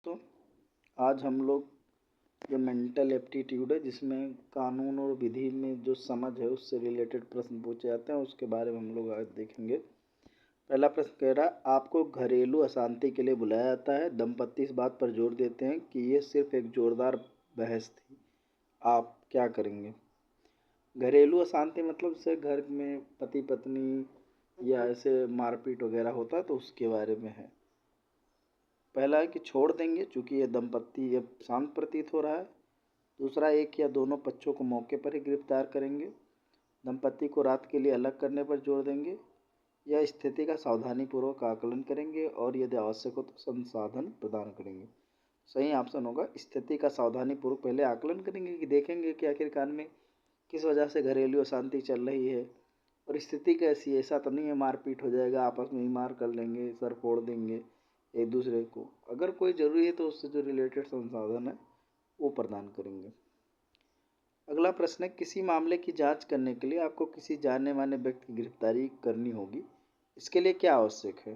तो आज हम लोग जो मेंटल एप्टीट्यूड है जिसमें कानून और विधि में जो समझ है उससे रिलेटेड प्रश्न पूछे जाते हैं उसके बारे में हम लोग आज देखेंगे। पहला प्रश्न कह रहा है, आपको घरेलू अशांति के लिए बुलाया जाता है। दंपति इस बात पर जोर देते हैं कि ये सिर्फ एक जोरदार बहस थी, आप क्या करेंगे? घरेलू अशांति मतलब जैसे घर में पति पत्नी या ऐसे मारपीट वगैरह होता है तो उसके बारे में है। पहला है कि छोड़ देंगे चूंकि ये दंपत्ति अब शांत प्रतीत हो रहा है। दूसरा, एक या दोनों पक्षों को मौके पर ही गिरफ्तार करेंगे। दंपत्ति को रात के लिए अलग करने पर जोर देंगे या स्थिति का सावधानीपूर्वक आकलन करेंगे और यदि आवश्यक हो तो संसाधन प्रदान करेंगे। सही ऑप्शन होगा स्थिति का सावधानीपूर्वक पहले आकलन करेंगे कि देखेंगे कि आखिरकार में किस वजह से घरेलू अशांति चल रही है और स्थिति कैसी है। ऐसा तो नहीं है मारपीट हो जाएगा, आपस में ही मार कर लेंगे, सर फोड़ देंगे एक दूसरे को। अगर कोई ज़रूरी है तो उससे जो रिलेटेड संसाधन है वो प्रदान करेंगे। अगला प्रश्न है, किसी मामले की जांच करने के लिए आपको किसी जाने माने व्यक्ति की गिरफ्तारी करनी होगी, इसके लिए क्या आवश्यक है?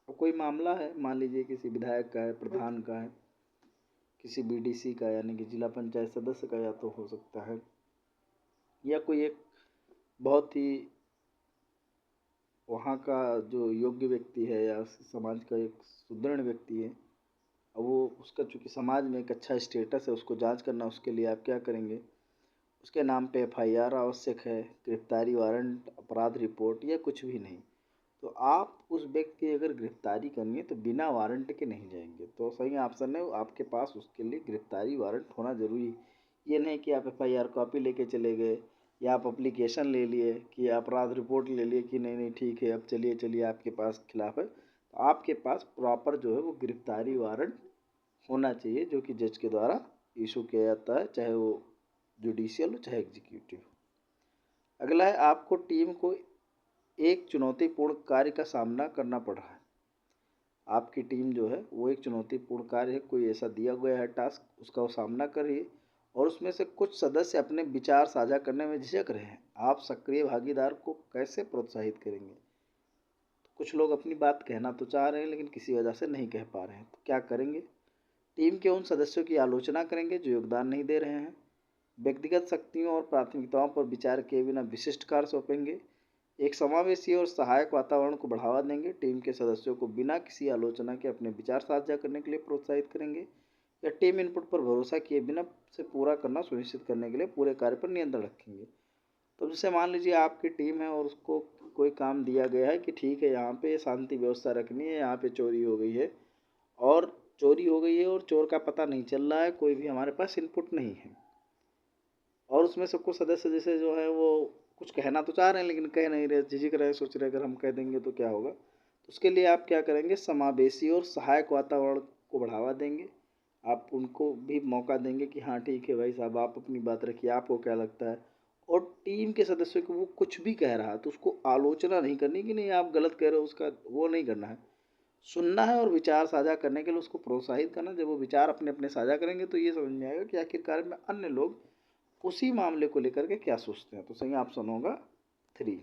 तो कोई मामला है, मान लीजिए किसी विधायक का है, प्रधान का है, किसी बीडीसी का यानी कि जिला पंचायत सदस्य का या तो हो सकता है, या कोई एक बहुत ही वहाँ का जो योग्य व्यक्ति है या समाज का एक सुदृढ़ व्यक्ति है, अब वो उसका चूँकि समाज में एक अच्छा स्टेटस है, उसको जांच करना, उसके लिए आप क्या करेंगे? उसके नाम पे एफआईआर आवश्यक है, गिरफ्तारी वारंट, अपराध रिपोर्ट या कुछ भी नहीं। तो आप उस व्यक्ति की अगर गिरफ्तारी करेंगे तो बिना वारंट के नहीं जाएंगे। तो सही ऑप्शन है आपके पास उसके लिए गिरफ्तारी वारंट होना जरूरी। ये नहीं कि आप एफआईआर कॉपी लेके चले गए या आप अप्लीकेशन ले लिए कि अपराध रिपोर्ट ले लिए कि नहीं नहीं ठीक है अब चलिए चलिए आपके पास खिलाफ है। तो आपके पास प्रॉपर जो है वो गिरफ्तारी वारंट होना चाहिए जो कि जज के द्वारा इशू किया जाता है, चाहे वो जुडिशियल हो चाहे एग्जीक्यूटिव। अगला है, आपको टीम को एक चुनौतीपूर्ण कार्य का सामना करना पड़ रहा है। आपकी टीम जो है वो एक चुनौतीपूर्ण कार्य है, कोई ऐसा दिया गया है टास्क, उसका वो सामना कर रही है और उसमें से कुछ सदस्य अपने विचार साझा करने में झिझक रहे हैं। आप सक्रिय भागीदार को कैसे प्रोत्साहित करेंगे? तो कुछ लोग अपनी बात कहना तो चाह रहे हैं लेकिन किसी वजह से नहीं कह पा रहे हैं, तो क्या करेंगे? टीम के उन सदस्यों की आलोचना करेंगे जो योगदान नहीं दे रहे हैं। व्यक्तिगत शक्तियों और प्राथमिकताओं पर विचार किए बिना विशिष्ट कार्य सौंपेंगे। एक समावेशी और सहायक वातावरण को बढ़ावा देंगे। टीम के सदस्यों को बिना किसी आलोचना के अपने विचार साझा करने के लिए प्रोत्साहित करेंगे या टीम इनपुट पर भरोसा किए बिना से पूरा करना सुनिश्चित करने के लिए पूरे कार्य पर नियंत्रण रखेंगे। तो जैसे मान लीजिए आपकी टीम है और उसको कोई काम दिया गया है कि ठीक है यहाँ पे शांति व्यवस्था रखनी है, यहाँ पे चोरी हो गई है और चोर का पता नहीं चल रहा है, कोई भी हमारे पास इनपुट नहीं है और उसमें से कुछ सदस्य जैसे जो है वो कुछ कहना तो चाह रहे हैं लेकिन कह नहीं रहे, झिझक रहे, सोच रहे अगर हम कह देंगे तो क्या होगा। तो उसके लिए आप क्या करेंगे? समावेशी और सहायक वातावरण को बढ़ावा देंगे। आप उनको भी मौका देंगे कि हाँ ठीक है भाई साहब आप अपनी बात रखिए, आपको क्या लगता है। और टीम के सदस्यों को वो कुछ भी कह रहा है तो उसको आलोचना नहीं करनी कि नहीं आप गलत कह रहे हो, उसका वो नहीं करना है। सुनना है और विचार साझा करने के लिए उसको प्रोत्साहित करना। जब वो विचार अपने अपने साझा करेंगे तो ये समझ में आएगा कि आखिरकार में अन्य लोग उसी मामले को लेकर के क्या सोचते हैं। तो सही ऑप्शन होगा 3।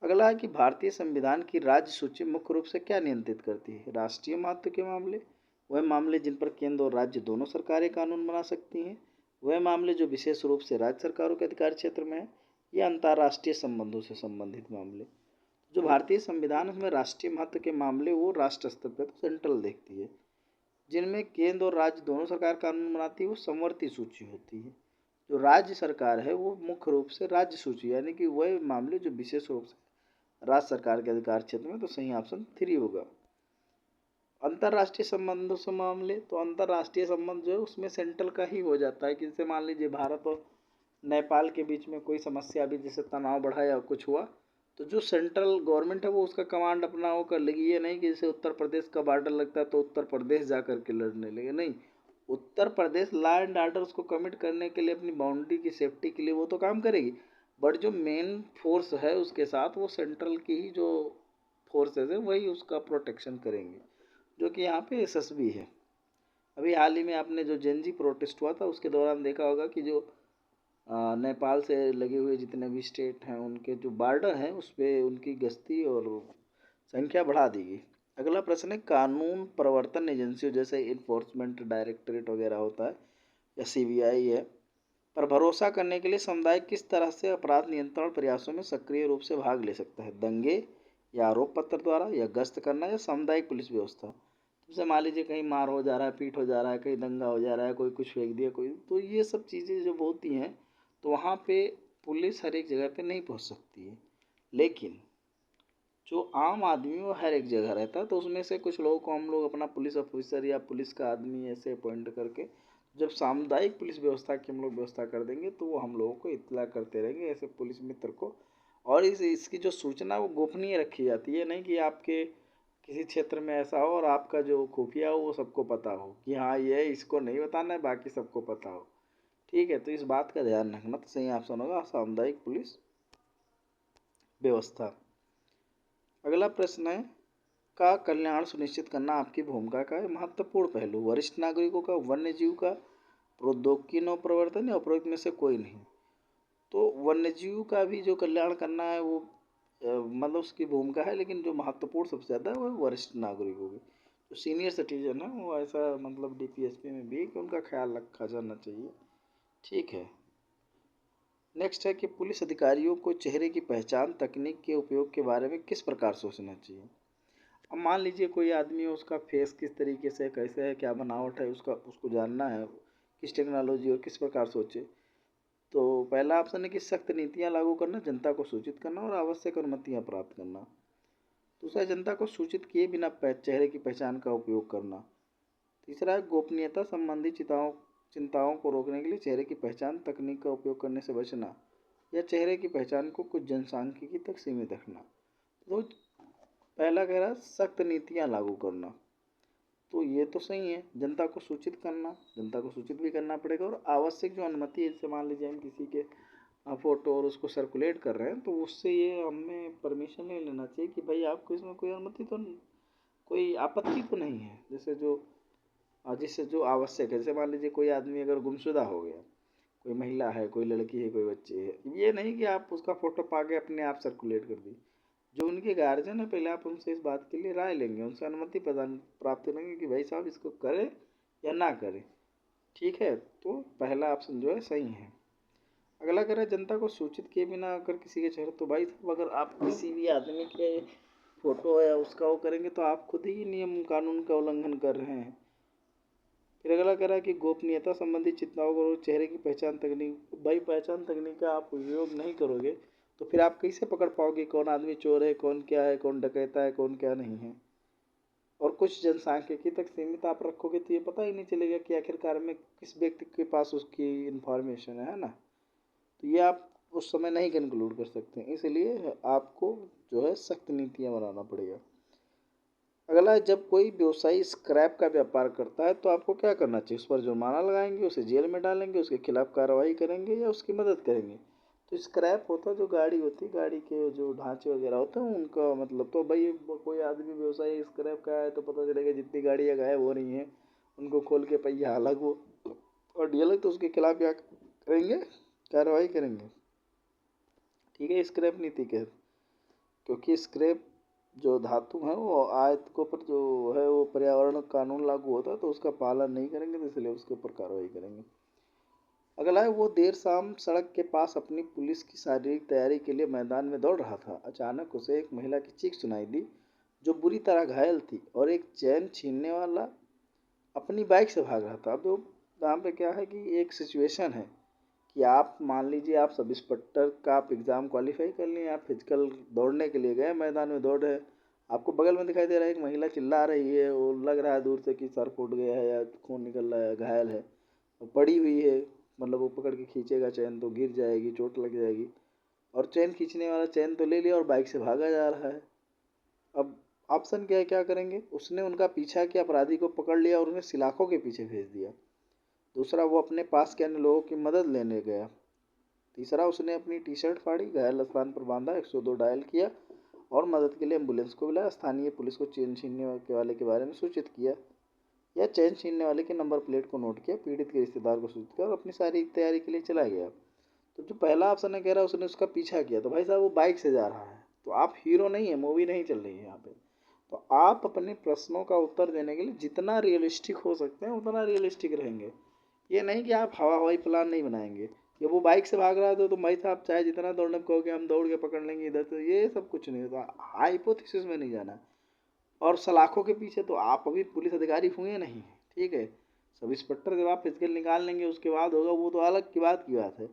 अगला है कि भारतीय संविधान की राज्य सूची मुख्य रूप से क्या नियंत्रित करती है? राष्ट्रीय महत्व के मामले, वह मामले जिन पर केंद्र और राज्य दोनों सरकारें कानून बना सकती हैं, वह मामले जो विशेष रूप से राज्य सरकारों के अधिकार क्षेत्र में है, या अंतर्राष्ट्रीय संबंधों से संबंधित मामले। जो भारतीय संविधान है उसमें राष्ट्रीय महत्व के मामले वो राष्ट्र स्तर पर तो सेंट्रल देखती है। जिनमें केंद्र और राज्य दोनों सरकार कानून बनाती है वो समवर्ती सूची होती है। जो राज्य सरकार है वो मुख्य रूप से राज्य सूची यानी कि वह मामले जो विशेष रूप से राज्य सरकार के अधिकार क्षेत्र में। तो सही ऑप्शन 3 होगा। अंतर्राष्ट्रीय संबंधों से मामले, तो अंतर्राष्ट्रीय संबंध जो है उसमें सेंट्रल का ही हो जाता है कि जैसे मान लीजिए भारत और नेपाल के बीच में कोई समस्या भी, जैसे तनाव बढ़ा या कुछ हुआ, तो जो सेंट्रल गवर्नमेंट है वो उसका कमांड अपना वो कर लेगी। ये नहीं कि जैसे उत्तर प्रदेश का बॉर्डर लगता है तो उत्तर प्रदेश जा कर के लड़ने लगे, नहीं। Uttar Pradesh law and order उसको कमिट करने के लिए अपनी बाउंड्री की सेफ्टी के लिए वो तो काम करेगी, बट जो मेन फोर्स है उसके साथ वो सेंट्रल की ही जो फोर्सेज है वही उसका प्रोटेक्शन करेंगे, जो कि यहाँ पे यशस्वी है। अभी हाल ही में आपने जो जेनजी प्रोटेस्ट हुआ था उसके दौरान देखा होगा कि जो नेपाल से लगे हुए जितने भी स्टेट हैं उनके जो बॉर्डर हैं उस पर उनकी गश्ती और संख्या बढ़ा दी गई। अगला प्रश्न है, कानून प्रवर्तन एजेंसियों जैसे इन्फोर्समेंट डायरेक्टरेट वगैरह होता है या सीबीआई है, पर भरोसा करने के लिए समुदाय किस तरह से अपराध नियंत्रण प्रयासों में सक्रिय रूप से भाग ले सकता है? दंगे या आरोप पत्र द्वारा या गश्त करना या सामुदायिक पुलिस व्यवस्था? जैसे मान लीजिए कहीं मार हो जा रहा है, पीट हो जा रहा है, कहीं दंगा हो जा रहा है, कोई कुछ फेंक दिया कोई, तो ये सब चीज़ें जब होती हैं तो वहाँ पे पुलिस हर एक जगह पे नहीं पहुँच सकती है। लेकिन जो आम आदमी वो हर एक जगह रहता है, तो उसमें से कुछ लोगों को हम लोग अपना पुलिस ऑफिसर या पुलिस का आदमी ऐसे अपॉइंट करके जब सामुदायिक पुलिस व्यवस्था की हम लोग व्यवस्था कर देंगे तो वो हम लोगों को इत्तला करते रहेंगे ऐसे पुलिस मित्र को। और इसकी जो सूचना वो गोपनीय रखी जाती है, नहीं कि आपके किसी क्षेत्र में ऐसा हो और आपका जो खुफिया हो वो सबको पता हो कि हाँ ये इसको नहीं बताना है, बाकी सबको पता हो। ठीक है, तो इस बात का ध्यान रखना। तो सही ऑप्शन होगा सामुदायिक पुलिस व्यवस्था। अगला प्रश्न है, का कल्याण सुनिश्चित करना आपकी भूमिका का महत्वपूर्ण पहलू? वरिष्ठ नागरिकों का, वन्य जीव का, प्रौद्योगिकी नव प्रवर्तन या उपरोक्त में से कोई नहीं? तो वन्य जीव का भी जो कल्याण करना है वो मतलब उसकी भूमिका है, लेकिन जो महत्वपूर्ण सबसे ज़्यादा है वो वरिष्ठ नागरिकों की। जो सीनियर सिटीजन है वो ऐसा मतलब डीपीएसपी में भी है कि उनका ख्याल रखा जाना चाहिए। ठीक है, नेक्स्ट है कि पुलिस अधिकारियों को चेहरे की पहचान तकनीक के उपयोग के बारे में किस प्रकार सोचना चाहिए? अब मान लीजिए कोई आदमी है, उसका फेस किस तरीके से कैसे है, क्या बनावट है, उसका उसको जानना है किस टेक्नोलॉजी और किस प्रकार सोचे। तो पहला ऑप्शन है कि सख्त नीतियां लागू करना, जनता को सूचित करना और आवश्यक अनुमतियां प्राप्त करना। दूसरा है जनता को सूचित किए बिना चेहरे की पहचान का उपयोग करना। तीसरा है गोपनीयता संबंधी चिंताओं को रोकने के लिए चेहरे की पहचान तकनीक का उपयोग करने से बचना, या चेहरे की पहचान को कुछ जनसांख्यिकी तक सीमित रखना। तो पहला कह रहा है सख्त नीतियां लागू करना, तो ये तो सही है, जनता को सूचित करना, जनता को सूचित भी करना पड़ेगा। और आवश्यक जो अनुमति है, जैसे मान लीजिए हम किसी के फोटो और उसको सर्कुलेट कर रहे हैं तो उससे ये हमें परमिशन नहीं लेना चाहिए कि भाई आपको इसमें कोई अनुमति तो कोई आपत्ति तो नहीं है। जैसे जो जिससे जो आवश्यक है, जैसे मान लीजिए कोई आदमी अगर गुमशुदा हो गया, कोई महिला है, कोई लड़की है, कोई बच्चे है, ये नहीं कि आप उसका फोटो पा के अपने आप सर्कुलेट कर दी। जो उनके गार्जियन है पहले आप उनसे इस बात के लिए राय लेंगे, उनसे अनुमति प्रदान प्राप्त करेंगे कि भाई साहब इसको करें या ना करें। ठीक है, तो पहला ऑप्शन जो है सही है। अगला कह रहा है जनता को सूचित किए बिना अगर किसी के चेहरे, तो भाई साहब अगर आप किसी भी आदमी के फोटो या उसका वो करेंगे तो आप खुद ही नियम कानून का उल्लंघन कर रहे हैं। फिर अगला कह रहा है कि गोपनीयता संबंधी चिंताओं को चेहरे की पहचान तकनीक, भाई पहचान तकनीक का आप उपयोग नहीं करोगे तो फिर आप कैसे पकड़ पाओगे कौन आदमी चोर है, कौन क्या है, कौन डकैता है, कौन क्या नहीं है। और कुछ जनसांख्यिकी तक सीमित आप रखोगे तो ये पता ही नहीं चलेगा कि आखिरकार में किस व्यक्ति के पास उसकी इंफॉर्मेशन है ना। तो ये आप उस समय नहीं कंक्लूड कर सकते, इसलिए आपको जो है सख्त नीतियाँ बनाना पड़ेगा। अगला है, जब कोई व्यवसायी स्क्रैप का व्यापार करता है तो आपको क्या करना चाहिए? उस पर जुर्माना लगाएंगे, उसे जेल में डालेंगे, उसके खिलाफ कार्रवाई करेंगे या उसकी मदद करेंगे? तो स्क्रैप होता है जो गाड़ी होती है, गाड़ी के जो ढांचे वगैरह होते हैं उनका मतलब, तो भाई कोई आदमी व्यवसायी स्क्रैप का है तो पता चलेगा जितनी गाड़ियाँ गायब हो रही हैं उनको खोल के पहिया अलग वो और डी अलग, तो उसके खिलाफ क्या करेंगे? कार्रवाई करेंगे। ठीक है, स्क्रैप नीति के, क्योंकि स्क्रैप जो धातु है वो आयतकों पर जो है वो पर्यावरण कानून लागू होता है तो उसका पालन नहीं करेंगे, तो इसलिए उसके ऊपर कार्रवाई करेंगे। अगला है, वो देर शाम सड़क के पास अपनी पुलिस की शारीरिक तैयारी के लिए मैदान में दौड़ रहा था। अचानक उसे एक महिला की चीख सुनाई दी जो बुरी तरह घायल थी, और एक चैन छीनने वाला अपनी बाइक से भाग रहा था। अब यहाँ पे क्या है कि एक सिचुएशन है कि आप मान लीजिए आप सब इंस्पेक्टर का आप एग्ज़ाम क्वालिफाई कर लिए, आप फिजिकल दौड़ने के लिए गए, मैदान में दौड़ रहे हैं, आपको बगल में दिखाई दे रहा है एक महिला चिल्ला रही है, वो लग रहा है दूर से कि सर फूट गया है या खून निकल रहा है, घायल है, वो पड़ी हुई है, मतलब वो पकड़ के खींचेगा चैन तो गिर जाएगी, चोट लग जाएगी। और चैन खींचने वाला चैन तो ले लिया और बाइक से भागा जा रहा है। अब ऑप्शन क्या है, क्या करेंगे? उसने उनका पीछा किया, अपराधी को पकड़ लिया और उन्हें सलाखों के पीछे भेज दिया। दूसरा, वो अपने पास के अन्य लोगों की मदद लेने गया। तीसरा, उसने अपनी टी शर्ट फाड़ी, घायल स्थान पर बांधा, 102 डायल किया और मदद के लिए एम्बुलेंस को बुलाया। स्थानीय पुलिस को चेन छीनने के वाले के बारे में सूचित किया या चेन छीनने वाले के नंबर प्लेट को नोट किया, पीड़ित के रिश्तेदार को सूचित किया और अपनी सारी तैयारी के लिए चला गया। तो जो पहला ऑप्शन है कह रहा है उसने उसका पीछा किया, तो भाई साहब वो बाइक से जा रहा है, तो आप हीरो नहीं है, मूवी नहीं चल रही है यहाँ पे। तो आप अपने प्रश्नों का उत्तर देने के लिए जितना रियलिस्टिक हो सकते हैं उतना रियलिस्टिक रहेंगे। ये नहीं कि आप हवा हवाई प्लान नहीं बनाएंगे कि वो बाइक से भाग रहा था तो भाई साहब चाहे जितना दौड़ने को कहोगे हम दौड़ के पकड़ लेंगे इधर, तो ये सब कुछ नहीं होता। हाइपोथेसिस में नहीं जाना। और सलाखों के पीछे तो आप अभी पुलिस अधिकारी हुए नहीं, ठीक है। सब इंस्पेक्टर जब आप फिजिकल निकाल लेंगे उसके बाद होगा, वो तो अलग की बात है।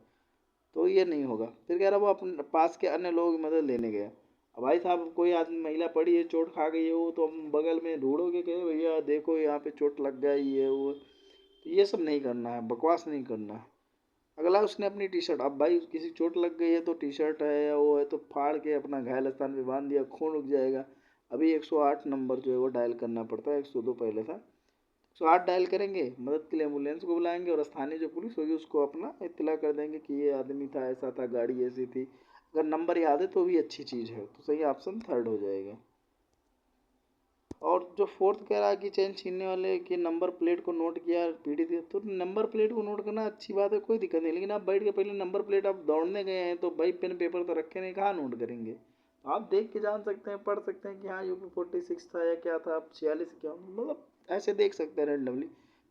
तो ये नहीं होगा। फिर कह रहा वो अपने पास के अन्य लोगों की मदद लेने गया। अब भाई साहब कोई आदमी महिला पड़ी है, चोट खा गई है वो, तो हम बगल में ढूंढोगे कि भैया देखो यहाँ पे चोट लग गई है वो, तो ये सब नहीं करना है, बकवास नहीं करना है। अगला उसने अपनी टी शर्ट, अब भाई किसी चोट लग गई है तो टी शर्ट है या वो है तो फाड़ के अपना घायल स्थान पे बांध दिया, खून रुक जाएगा। अभी 108 नंबर जो है वो डायल करना पड़ता है, 102 पहले था। 108 डायल करेंगे, मदद के लिए एम्बुलेंस को बुलाएंगे और स्थानीय जो पुलिस होगी उसको अपना इत्तला कर देंगे कि ये आदमी था, ऐसा था, गाड़ी ऐसी थी। अगर नंबर याद है तो भी अच्छी चीज़ है, तो सही ऑप्शन थर्ड हो जाएगा। और जो फोर्थ कह रहा है कि चेन छीनने वाले के नंबर प्लेट को नोट किया पीड़ित है, तो नंबर प्लेट को नोट करना अच्छी बात है, कोई दिक्कत नहीं। लेकिन आप बैठ के पहले नंबर प्लेट, आप दौड़ने गए हैं तो भाई पेन पेपर तो रखे नहीं, कहाँ नोट करेंगे। तो आप देख के जान सकते हैं, पढ़ सकते हैं कि हाँ UP 46 था या क्या था, आप 46 क्या, मतलब ऐसे देख सकते हैं रैंडमली।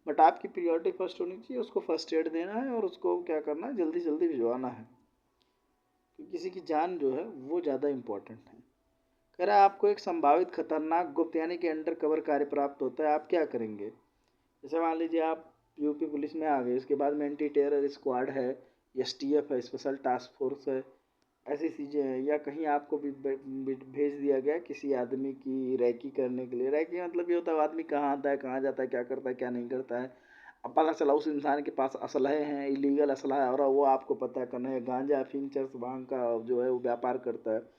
बट आपकी प्रियोरिटी फर्स्ट होनी चाहिए, उसको फर्स्ट एड देना है और उसको क्या करना है, जल्दी जल्दी भिजवाना है, क्योंकि किसी की जान जो है वो ज़्यादा इंपॉर्टेंट है। कह रहा है आपको एक संभावित खतरनाक गुप्त यानी कि अंडर कवर कार्य प्राप्त होता है, आप क्या करेंगे। जैसे मान लीजिए आप UP पुलिस में आ गए, उसके बाद में एंटी टेरर स्क्वाड है, STF है, स्पेशल टास्क फोर्स है, ऐसी चीज़ें हैं। या कहीं आपको भी भेज दिया गया किसी आदमी की रैकी करने के लिए। रैकी मतलब ये होता है आदमी कहाँ आता है, कहाँ जाता है, क्या करता है, क्या नहीं करता है। अब पता चला उस इंसान के पास असलहे हैं, इलीगल असलहा है, और वो आपको पता करना है, गांजा अफीम चरस भांग का जो है वो व्यापार करता है।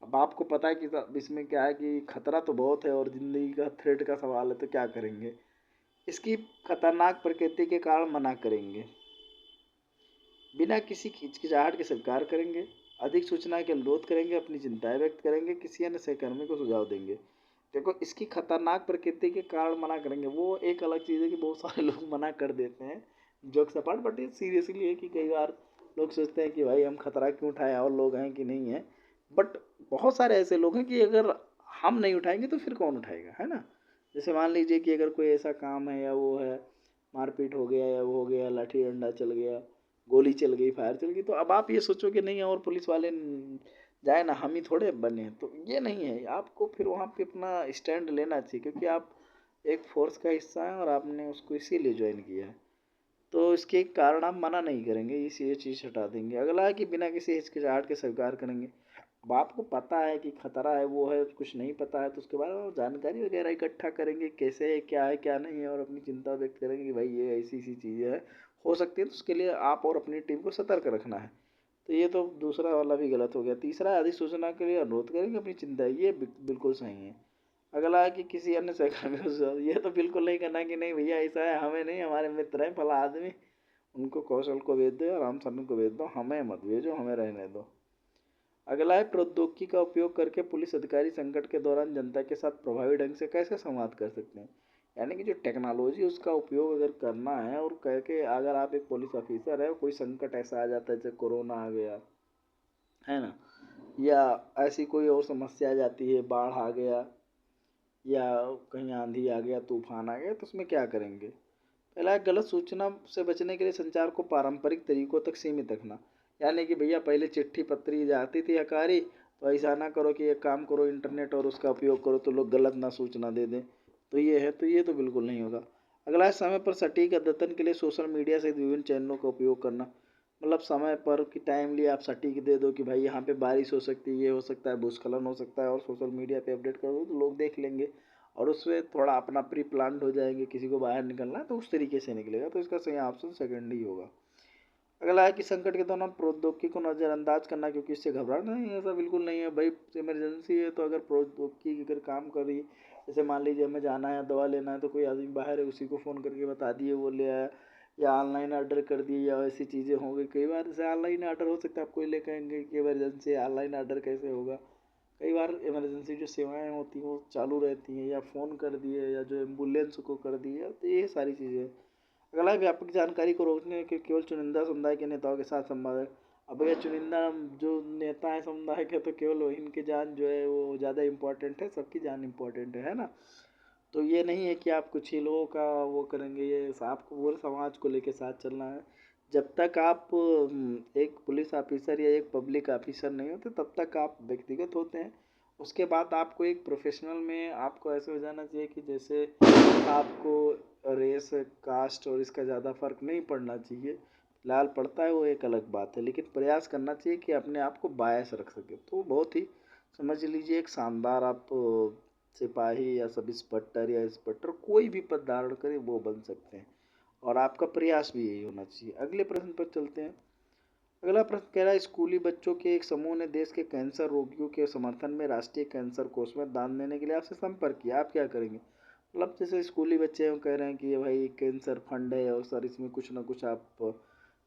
अब आपको पता है कि इसमें क्या है कि खतरा तो बहुत है और ज़िंदगी का थ्रेट का सवाल है, तो क्या करेंगे। इसकी खतरनाक प्रकृति के कारण मना करेंगे, बिना किसी हिचकिचाहट के स्वीकार करेंगे, अधिक सूचना के अनुरोध करेंगे, अपनी चिंताएं व्यक्त करेंगे, किसी अन्य सहकर्मी को सुझाव देंगे। देखो इसकी खतरनाक प्रकृति के कारण मना करेंगे, वो एक अलग चीज़ है कि बहुत सारे लोग मना कर देते हैं जोक सपाट, बट ये सीरियसली है कि कई बार लोग सोचते हैं कि भाई हम खतरा क्यों उठाएं, और लोग हैं कि नहीं है। बट बहुत सारे ऐसे लोग हैं कि अगर हम नहीं उठाएंगे तो फिर कौन उठाएगा, है ना। जैसे मान लीजिए कि अगर कोई ऐसा काम है या वो है, मारपीट हो गया या वो हो गया, लाठी डंडा चल गया, गोली चल गई, फायर चल गई, तो अब आप ये सोचो कि नहीं और पुलिस वाले जाए ना, हम ही थोड़े बने हैं, तो ये नहीं है। आपको फिर वहाँ पे अपना स्टैंड लेना चाहिए, क्योंकि आप एक फोर्स का हिस्सा हैं और आपने उसको इसीलिए ज्वाइन किया है। तो इसके कारण आप मना नहीं करेंगे, इसी ये चीज़ हटा देंगे। अगला है कि बिना किसी हिचकिचाहट के स्वीकार करेंगे। अब आपको पता है कि खतरा है, वो है, कुछ नहीं पता है, तो उसके बारे में आप जानकारी वगैरह इकट्ठा करेंगे, कैसे है क्या नहीं है, और अपनी चिंता व्यक्त करेंगे कि भाई ये ऐसी ऐसी चीज़ें है, हो सकती है, तो उसके लिए आप और अपनी टीम को सतर्क रखना है। तो ये तो दूसरा वाला भी गलत हो गया। तीसरा, अधिसूचना के लिए अनुरोध करेंगे अपनी चिंता, ये बिल्कुल सही है। अगला है कि किसी अन्य सहकर्मी को ये तो बिल्कुल नहीं करना कि नहीं भैया ऐसा है, हमें नहीं, हमारे मित्र हैं फला आदमी, उनको कौशल को भेज दो या राम शरण को भेज दो, हमें मत भेजो, हमें रहने दो। अगला है प्रौद्योगिकी का उपयोग करके पुलिस अधिकारी संकट के दौरान जनता के साथ प्रभावी ढंग से कैसे संवाद कर सकते हैं। यानी कि जो टेक्नोलॉजी उसका उपयोग अगर करना है, और करके अगर आप एक पुलिस ऑफिसर है, कोई संकट ऐसा आ जाता है जैसे कोरोना आ गया है ना, या ऐसी कोई और समस्या आ जाती है, बाढ़ आ गया या कहीं आंधी आ गया, तूफान आ गया, तो उसमें क्या करेंगे। पहला है गलत सूचना से बचने के लिए संचार को पारंपरिक तरीकों तक सीमित रखना। यानी कि भैया पहले चिट्ठी पत्री जाती थी हकारी, तो ऐसा ना करो कि एक काम करो इंटरनेट और उसका उपयोग करो तो लोग गलत ना सूचना दे दें। तो ये है, तो ये तो बिल्कुल नहीं होगा। अगला है समय पर सटीक अद्यतन के लिए सोशल मीडिया से विभिन्न चैनलों का उपयोग करना। मतलब समय पर कि टाइमली आप सटीक दे दो कि भाई यहाँ पे बारिश हो सकती है, ये हो सकता है, भूस्खलन हो सकता है, और सोशल मीडिया पे अपडेट कर दो तो लोग देख लेंगे और उससे थोड़ा अपना प्री प्लान्ड हो जाएंगे। किसी को बाहर निकलना है तो उस तरीके से निकलेगा, तो इसका सही ऑप्शन सेकंड ही होगा। अगला है कि संकट के दौरान प्रौद्योगिकी को नज़रअंदाज करना, क्योंकि इससे घबराना नहीं है, ऐसा बिल्कुल नहीं है भाई। इमरजेंसी है तो अगर प्रौद्योगिकी अगर काम कर रही है, जैसे मान लीजिए हमें जाना है दवा लेना है, तो कोई आदमी बाहर है, उसी को फ़ोन करके बता दिए वो ले आया, या ऑनलाइन ऑर्डर कर दिए, या ऐसी चीज़ें हो गई। कई बार जैसे ऑनलाइन ऑर्डर हो सकता है, आप कोई ले कहेंगे कि इमरजेंसी ऑनलाइन ऑर्डर कैसे होगा। कई बार इमरजेंसी जो सेवाएं होती हैं वो चालू रहती हैं, या फ़ोन कर दिए, या जो एम्बुलेंस को कर दिए, तो ये सारी चीज़ें। अगला व्यापक जानकारी को रोकने के केवल चुनिंदा समुदाय के नेताओं के साथ संवाद है। अब ये चुनिंदा जो नेता है समुदाय के, तो केवल इनकी जान जो है वो ज़्यादा इम्पोर्टेंट है, सबकी जान इम्पोर्टेंट है ना। तो ये नहीं है कि आप कुछ ही लोगों का वो करेंगे, ये आपको पूरे समाज को लेके साथ चलना है। जब तक आप एक पुलिस ऑफिसर या एक पब्लिक ऑफिसर नहीं होते तब तक आप व्यक्तिगत होते हैं। उसके बाद आपको एक प्रोफेशनल में आपको ऐसे हो जाना चाहिए कि जैसे आपको रेस, कास्ट और इसका ज़्यादा फर्क नहीं पड़ना चाहिए। फिलहाल पड़ता है वो एक अलग बात है, लेकिन प्रयास करना चाहिए कि अपने आप को बायस रख सके। तो बहुत ही समझ लीजिए एक शानदार आप सिपाही या सब इंस्पेक्टर या इंस्पेक्टर कोई भी पद धारण करे वो बन सकते हैं, और आपका प्रयास भी यही होना चाहिए। अगले प्रश्न पर चलते हैं। अगला प्रश्न कह रहा है, स्कूली बच्चों के एक समूह ने देश के कैंसर रोगियों के समर्थन में राष्ट्रीय कैंसर कोष में दान देने के लिए आपसे संपर्क किया, आप क्या करेंगे? मतलब जैसे स्कूली बच्चे हैं, कह रहे हैं कि ये भाई कैंसर फंड है और सर इसमें कुछ ना कुछ आप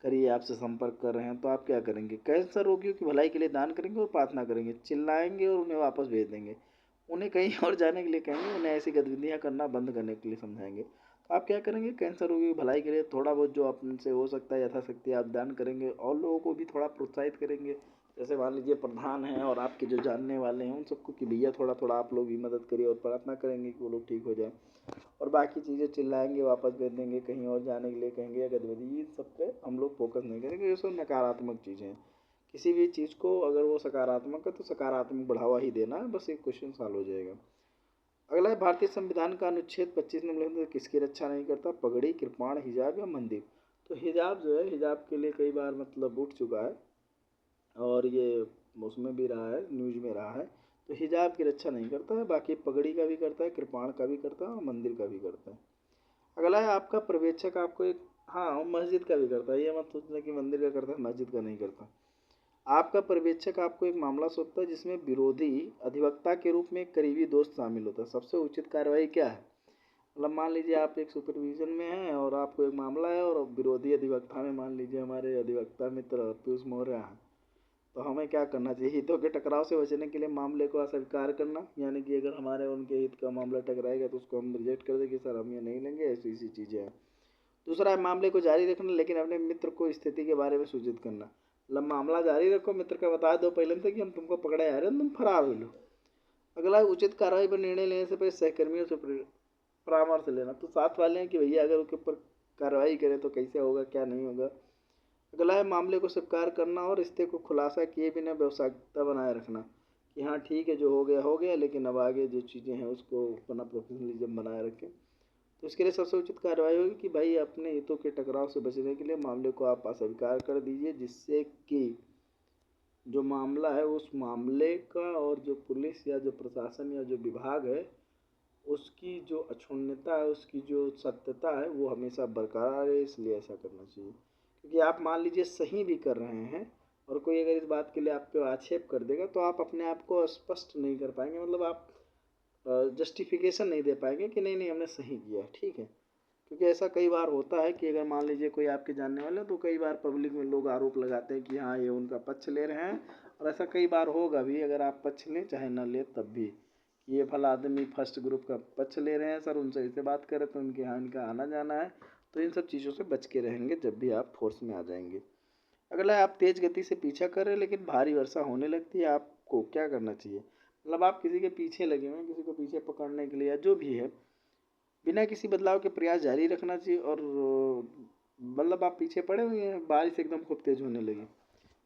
करिए, आपसे संपर्क कर रहे हैं, तो आप क्या करेंगे? कैंसर रोगियों की भलाई के लिए दान करेंगे और प्रार्थना करेंगे, चिल्लाएंगे और उन्हें वापस भेज देंगे, उन्हें कहीं और जाने के लिए कहेंगे, उन्हें ऐसी गतिविधियां करना बंद करने के लिए समझाएंगे? तो आप क्या करेंगे? कैंसर रोगियों की भलाई के लिए थोड़ा बहुत जो आपसे हो सकता है यथाशक्ति आप दान करेंगे, और लोगों को भी थोड़ा प्रोत्साहित करेंगे। जैसे मान लीजिए प्रधान हैं और आपके जो जानने वाले हैं उन सबको कि भैया थोड़ा थोड़ा आप लोग भी मदद करिए, और प्रार्थना करेंगे कि वो लोग ठीक हो जाए। और बाकी चीज़ें चिल्लाएंगे, वापस भेज देंगे, कहीं और जाने के लिए कहेंगे या गतिविधि, इन सब पे हम लोग फोकस नहीं करेंगे। ये सब नकारात्मक चीज़ें हैं। किसी भी चीज़ को अगर वो सकारात्मक है तो सकारात्मक बढ़ावा ही देना है, बस एक क्वेश्चन सॉल्व हो जाएगा। अगला है, भारतीय संविधान का अनुच्छेद 25 में लिखा है, किसकी रक्षा नहीं करता? पगड़ी, कृपाण, हिजाब या मंदिर? तो हिजाब जो है, हिजाब के लिए कई बार मतलब उठ चुका है, और ये उसमें भी रहा है, न्यूज में रहा है। तो हिजाब की रक्षा नहीं करता है, बाकी पगड़ी का भी करता है, कृपाण का भी करता है और मंदिर का भी करता है। अगला है, आपका पर्यवेक्षक आपको एक, हाँ मस्जिद का भी करता है, ये मत सोचना कि मंदिर का करता है मस्जिद का नहीं करता। आपका पर्यवेक्षक आपको एक मामला सौंपता है जिसमें विरोधी अधिवक्ता के रूप में एक करीबी दोस्त शामिल होता है, सबसे उचित कार्रवाई क्या है? मतलब मान लीजिए आप एक सुपरविजन में हैं और आपको एक मामला है, और विरोधी अधिवक्ता में मान लीजिए हमारे अधिवक्ता मित्र पीयूष मौर्य हैं, तो हमें क्या करना चाहिए? हितों के टकराव से बचने के लिए मामले को अस्वीकार करना, यानी कि अगर हमारे उनके हित का मामला टकराएगा तो उसको हम रिजेक्ट कर देंगे, सर हम ये नहीं लेंगे, ऐसी ऐसी चीज़ें हैं। दूसरा है, मामले को जारी रखना लेकिन अपने मित्र को स्थिति के बारे में सूचित करना। मतलब मामला जारी रखो, मित्र को बता दो पहले से कि हम तुमको पकड़े आ रहे हैं, तुम फरार हो लो। अगला है, उचित कार्रवाई पर निर्णय लेने से पहले सहकर्मियों से परामर्श लेना। तो साथ वाले हैं कि भैया अगर उसके ऊपर कार्रवाई करें तो कैसे होगा, क्या नहीं होगा। अगला है, मामले को स्वीकार करना और रिश्ते को खुलासा किए बिना व्यवसायिकता बनाए रखना, कि हाँ ठीक है जो हो गया, लेकिन अब आगे जो चीज़ें हैं उसको अपना प्रोफेशनलिज्म बनाए रखें। तो इसके लिए सबसे उचित कार्रवाई होगी कि भाई अपने हितों के टकराव से बचने के लिए मामले को आप अस्वीकार कर दीजिए, जिससे कि जो मामला है उस मामले का और जो पुलिस या जो प्रशासन या जो विभाग है उसकी जो अक्षुण्णता है, उसकी जो सत्यता है वो हमेशा बरकरार है। इसलिए ऐसा करना चाहिए, क्योंकि आप मान लीजिए सही भी कर रहे हैं और कोई अगर इस बात के लिए आप पे आक्षेप कर देगा तो आप अपने आप को स्पष्ट नहीं कर पाएंगे, मतलब आप जस्टिफिकेशन नहीं दे पाएंगे कि नहीं नहीं हमने सही किया, ठीक है। क्योंकि ऐसा कई बार होता है कि अगर मान लीजिए कोई आपके जानने वाले हैं तो कई बार पब्लिक में लोग आरोप लगाते हैं कि हाँ ये उनका पक्ष ले रहे हैं, और ऐसा कई बार होगा भी अगर आप पक्ष लें चाहे ना लें तब भी, कि ये फला आदमी फर्स्ट ग्रुप का पक्ष ले रहे हैं सर, उनसे ऐसे बात करें तो उनके यहाँ इनका आना जाना है। तो इन सब चीज़ों से बच के रहेंगे जब भी आप फोर्स में आ जाएंगे। अगला है, आप तेज गति से पीछा कर रहे हैं लेकिन भारी वर्षा होने लगती है, आपको क्या करना चाहिए? मतलब आप किसी के पीछे लगे हुए हैं, किसी को पीछे पकड़ने के लिए या जो भी है, बिना किसी बदलाव के प्रयास जारी रखना चाहिए। और मतलब आप पीछे पड़े हुए हैं, बारिश एकदम खूब तेज होने लगी,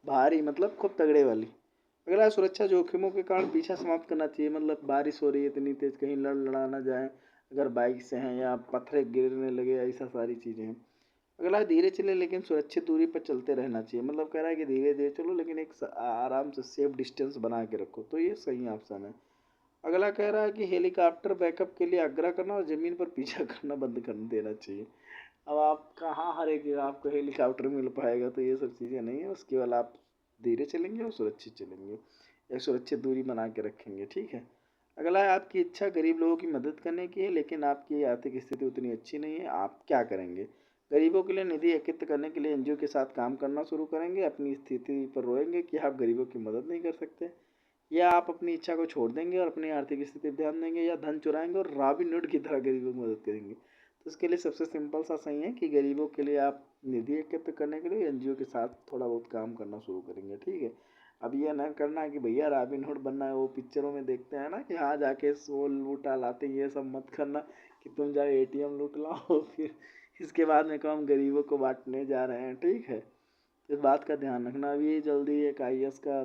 भारी मतलब खूब तगड़े वाली। अगला, सुरक्षा जोखिमों के कारण पीछा समाप्त करना चाहिए, मतलब बारिश हो रही है इतनी तेज, कहीं लड़ा ना जाए अगर बाइक से हैं, या पत्थर गिरने लगे, ऐसा सारी चीज़ें हैं। अगला है, धीरे चले लेकिन सुरक्षित दूरी पर चलते रहना चाहिए, मतलब कह रहा है कि धीरे धीरे चलो लेकिन एक आराम से सेफ डिस्टेंस बना के रखो, तो ये सही ऑप्शन है। अगला कह रहा है कि हेलीकॉप्टर बैकअप के लिए आग्रह करना और ज़मीन पर पीछा करना बंद कर देना चाहिए। अब आप कहाँ हर एक जगह आपको हेलीकॉप्टर मिल पाएगा, तो ये सब चीज़ें नहीं है, उसके बाद आप धीरे चलेंगे और सुरक्षित चलेंगे, एक सुरक्षित दूरी बना के रखेंगे, ठीक है। अगला है, आपकी इच्छा गरीब लोगों की मदद करने की है लेकिन आपकी आर्थिक स्थिति उतनी अच्छी नहीं है, आप क्या करेंगे? गरीबों के लिए निधि एकत्रित करने के लिए एनजीओ के साथ काम करना शुरू करेंगे, अपनी स्थिति पर रोएंगे कि आप गरीबों की मदद नहीं कर सकते, या आप अपनी इच्छा को छोड़ देंगे और अपनी आर्थिक स्थिति पर ध्यान देंगे, या धन चुराएंगे और रॉबिन हुड की तरह गरीबों की मदद करेंगे? तो इसके लिए सबसे सिंपल सा सही है कि गरीबों के लिए आप निधि एकत्र करने के लिए एनजीओ के साथ थोड़ा बहुत काम करना शुरू करेंगे, ठीक है। अब ये ना करना है कि भैया रॉबिन हुड बनना है, वो पिक्चरों में देखते हैं ना कि हाँ जाके वो लूटा लाते, ये सब मत करना कि तुम जाए एटीएम लूट लाओ फिर इसके बाद में कहो हम गरीबों को बांटने जा रहे हैं, ठीक है। इस बात का ध्यान रखना। अभी जल्दी एक आईएएस का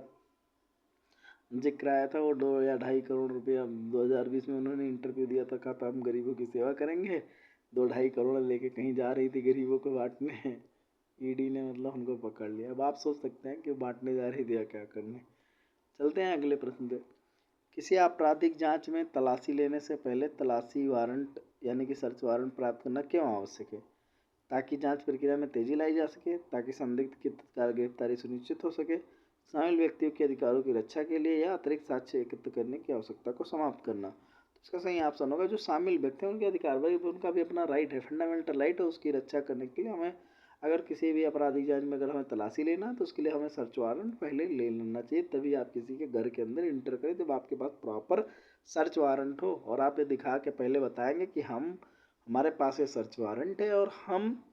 जिक्र आया था, वो 2 या 2.5 करोड़ रुपया 2020 में उन्होंने इंटरव्यू दिया था, कहा था हम गरीबों की सेवा करेंगे, 2-2.5 करोड़ लेके कहीं जा रही थी गरीबों को बांटने। ईडी ने मतलब उनको पकड़ लिया। अब आप सोच सकते हैं कि वो बांटने जा रही थी या क्या करने। चलते हैं अगले प्रश्न पे। किसी आपराधिक जांच में तलाशी लेने से पहले तलाशी वारंट यानी कि सर्च वारंट प्राप्त करना क्यों आवश्यक है? ताकि जांच प्रक्रिया में तेजी लाई जा सके, ताकि संदिग्ध की तत्काल गिरफ्तारी सुनिश्चित हो सके, शामिल व्यक्तियों के अधिकारों की रक्षा के लिए, या अतिरिक्त साक्ष्य एकत्र करने की आवश्यकता को समाप्त करना। तो इसका सही ऑप्शन होगा जो शामिल व्यक्ति हैं उनके अधिकार, भाई उनका भी अपना राइट है, फंडामेंटल राइट है, उसकी रक्षा करने के लिए हमें अगर किसी भी आपराधिक जांच में अगर हमें तलाशी लेना है तो उसके लिए हमें सर्च वारंट पहले ले लेना चाहिए, तभी आप किसी के घर के अंदर इंटर करें जब आपके पास प्रॉपर सर्च वारंट हो और आप ये दिखा के पहले बताएंगे कि हमारे पास ये सर्च वारंट है और हम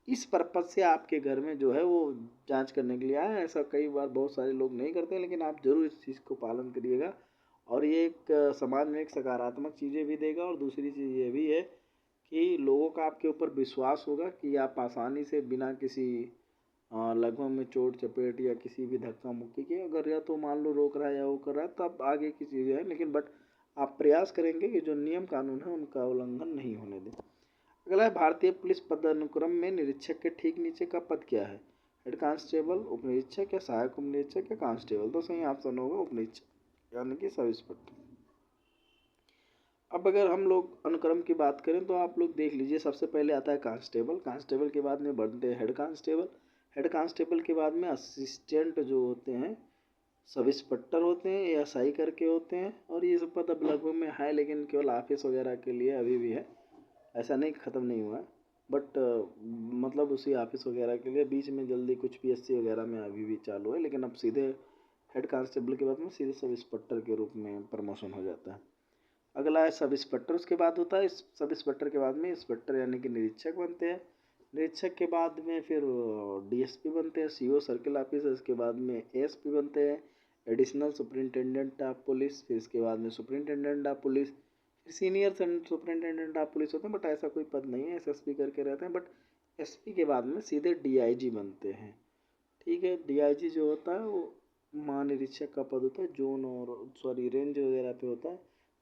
इस पर्पज़ से आपके घर में जो है वो जांच करने के लिए आए। ऐसा कई बार बहुत सारे लोग नहीं करते, लेकिन आप ज़रूर इस चीज़ को पालन करिएगा और ये एक समाज में एक सकारात्मक चीज़ें भी देगा। और दूसरी चीज़ ये भी है कि लोगों का आपके ऊपर विश्वास होगा कि आप आसानी से बिना किसी लगभग में चोट चपेट या किसी भी धक्का मुक्की के, अगर या तो मान लो रोक रहा है या वो कर रहा है तब आगे की चीज़ें हैं, लेकिन बट आप प्रयास करेंगे कि जो नियम कानून है उनका उल्लंघन नहीं होने दें। अगला है, भारतीय पुलिस पदानुक्रम में निरीक्षक के ठीक नीचे का पद क्या है? हेड कांस्टेबल, उप निरीक्षक या सहायक उप निरीक्षक या कांस्टेबल? तो सही ऑप्शन होगा उप निरीक्षक यानी कि सब इंस्पेक्टर। अब अगर हम लोग अनुक्रम की बात करें तो आप लोग देख लीजिए, सबसे पहले आता है कांस्टेबल, कांस्टेबल के बाद में बढ़ते हैं हेड कांस्टेबल, हेड कांस्टेबल के बाद में असिस्टेंट जो होते हैं सब इंस्पेक्टर होते हैं या एसआई करके होते हैं। और ये सब पद अब लगभग में है लेकिन केवल ऑफिस वगैरह के लिए अभी भी है, ऐसा नहीं ख़त्म नहीं हुआ है, बट मतलब उसी ऑफिस वगैरह के लिए बीच में जल्दी कुछ पीएससी वगैरह में अभी भी चालू है, लेकिन अब सीधे हेड कांस्टेबल के बाद में सीधे सब इंस्पेक्टर के रूप में प्रमोशन हो जाता है। अगला है सब इंस्पेक्टर, उसके बाद होता है सब इंस्पेक्टर के बाद में इंस्पेक्टर यानी कि निरीक्षक बनते हैं, निरीक्षक के बाद में फिर डीएसपी बनते हैं, सीओ सर्किल ऑफिसर, इसके बाद में एएसपी बनते हैं, एडिशनल सुपरिंटेंडेंट ऑफ पुलिस, फिर इसके बाद में सुपरिंटेंडेंट ऑफ पुलिस, फिर सीनियर सुपरिंटेंडेंट ऑफ पुलिस होते हैं, बट ऐसा कोई पद नहीं है, एसएसपी करके रहते हैं, बट एसपी के बाद में सीधे डीआईजी बनते हैं, ठीक है। डीआईजी जो होता है वो महानिरीक्षक का पद होता है, जोन और सॉरी रेंज वगैरह पे होता है।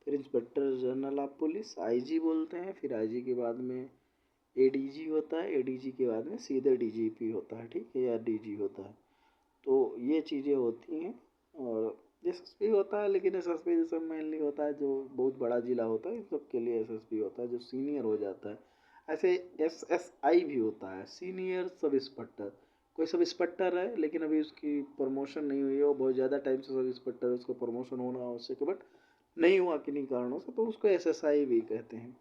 फिर inspector general of police IG बोलते हैं, फिर आईजी के बाद में एडीजी होता है, एडीजी के बाद में सीधे डीजीपी होता है, ठीक है, या डीजी होता है। तो ये चीज़ें होती हैं। और एसएसपी होता है, लेकिन एसएसपी जैसे मेनली होता है जो बहुत बड़ा जिला होता है इन सब के लिए एसएसपी होता है जो सीनियर हो जाता है। ऐसे एसएसआई भी होता है, सीनियर सब इंस्पेक्टर। कोई सब इंस्पेक्टर है लेकिन अभी उसकी प्रमोशन नहीं हुई है, वो बहुत ज़्यादा टाइम से सब इंस्पेक्टर है, उसको प्रमोशन होना आवश्यक है, बट नहीं हुआ किन्हीं कारणों से, तो उसको एसएसआई भी कहते हैं।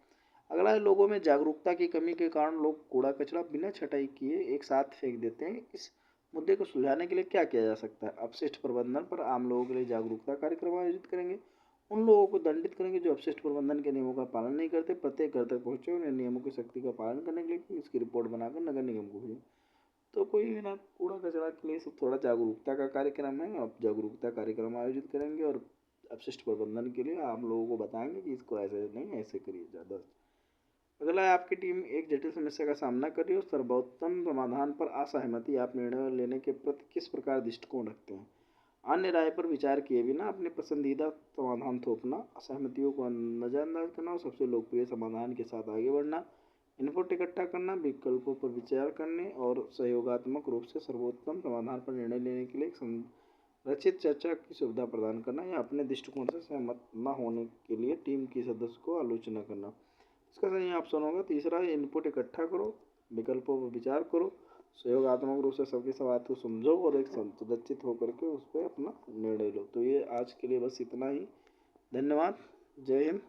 अगला है, लोगों में जागरूकता की कमी के कारण लोग कूड़ा कचरा बिना छटाई किए एक साथ फेंक देते हैं। इस मुद्दे को सुलझाने के लिए क्या किया जा सकता है? अपशिष्ट प्रबंधन पर आम लोगों के लिए जागरूकता कार्यक्रम आयोजित करेंगे, उन लोगों को दंडित करेंगे जो अपशिष्ट प्रबंधन के नियमों का पालन नहीं करते, प्रत्येक घर तक पहुंचे उन्हें नियमों की सख्ती का पालन करने के लिए इसकी रिपोर्ट बनाकर नगर निगम को भेजें। तो कोई भी ना, कूड़ा कचरा के लिए सब थोड़ा जागरूकता का कार्यक्रम है, आप जागरूकता कार्यक्रम आयोजित करेंगे और अपशिष्ट प्रबंधन के लिए आप लोगों को बताएंगे कि इसको ऐसे नहीं ऐसे करिए ज़्यादा। अगला है, आपकी टीम एक जटिल समस्या का सामना कर रही है और सर्वोत्तम समाधान पर असहमति, आप निर्णय लेने के प्रति किस प्रकार दृष्टिकोण रखते हैं? अन्य राय पर विचार किए बिना अपने पसंदीदा समाधान थोपना, असहमतियों को नज़रअंदाज करना और सबसे लोकप्रिय समाधान के साथ आगे बढ़ना, इनपुट इकट्ठा करना, विकल्पों पर विचार करने और सहयोगात्मक रूप से सर्वोत्तम समाधान पर निर्णय लेने के लिए एक संरचित चर्चा की सुविधा प्रदान करना, या अपने दृष्टिकोण से सहमत न होने के लिए टीम के सदस्य को आलोचना करना। इसका सही ऑप्शन होगा तीसरा, इनपुट इकट्ठा करो, विकल्पों पर विचार करो, सहयोगात्मक रूप से सबकी बात को समझो और एक संरचित होकर के उस पर अपना निर्णय लो। तो ये आज के लिए बस इतना ही। धन्यवाद। जय हिंद।